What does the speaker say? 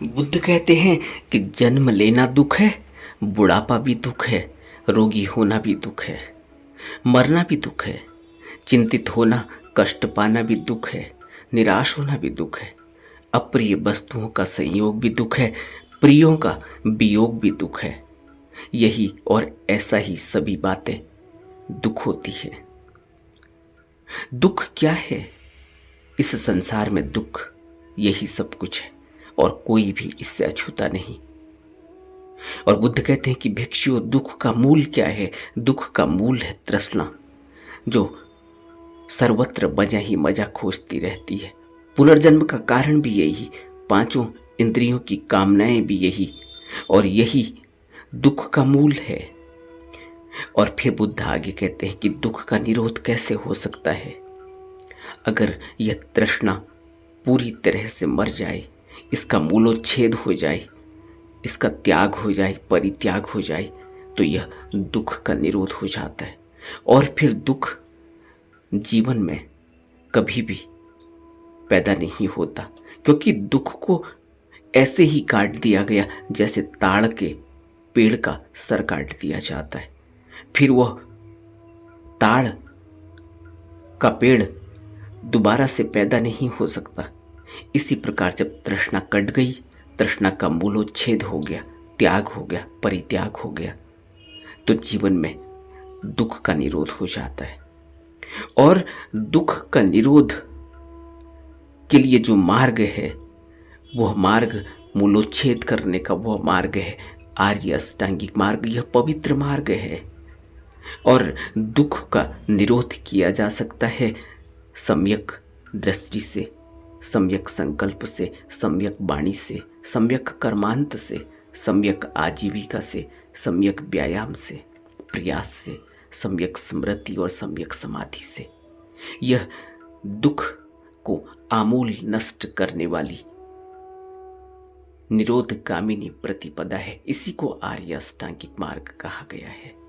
बुद्ध कहते हैं कि जन्म लेना दुख है, बुढ़ापा भी दुख है, रोगी होना भी दुख है, मरना भी दुख है, चिंतित होना, कष्ट पाना भी दुख है, निराश होना भी दुख है, अप्रिय वस्तुओं का संयोग भी दुख है, प्रियों का वियोग भी दुख है। यही और ऐसा ही सभी बातें दुख होती है। दुख क्या है? इस संसार में दुख यही सब कुछ है और कोई भी इससे अछूता नहीं। और बुद्ध कहते हैं कि भिक्षुओं, दुख का मूल क्या है? दुख का मूल है तृष्णा, जो सर्वत्र मजा ही मजा खोजती रहती है। पुनर्जन्म का कारण भी यही, पांचों इंद्रियों की कामनाएं भी यही, और यही दुख का मूल है। और फिर बुद्ध आगे कहते हैं कि दुख का निरोध कैसे हो सकता है? अगर यह तृष्णा पूरी तरह से मर जाए, इसका मूलोच्छेद हो जाए, इसका त्याग हो जाए, परित्याग हो जाए, तो यह दुख का निरोध हो जाता है। और फिर दुख जीवन में कभी भी पैदा नहीं होता, क्योंकि दुख को ऐसे ही काट दिया गया जैसे ताड़ के पेड़ का सर काट दिया जाता है। फिर वह ताड़ का पेड़ दोबारा से पैदा नहीं हो सकता। इसी प्रकार जब तृष्णा कट गई, तृष्णा का मूलोच्छेद हो गया, त्याग हो गया, परित्याग हो गया, तो जीवन में दुख का निरोध हो जाता है। और दुख का निरोध के लिए जो मार्ग है, वह मार्ग मूलोच्छेद करने का वह मार्ग है आर्य अष्टांगिक मार्ग। यह पवित्र मार्ग है और दुख का निरोध किया जा सकता है सम्यक दृष्टि से, सम्यक संकल्प से, सम्यक वाणी से, सम्यक कर्मांत से, सम्यक आजीविका से, सम्यक व्यायाम से, प्रयास से, सम्यक स्मृति और सम्यक समाधि से। यह दुख को आमूल नष्ट करने वाली निरोध गामिनी प्रतिपदा है। इसी को आर्य अष्टांगिक मार्ग कहा गया है।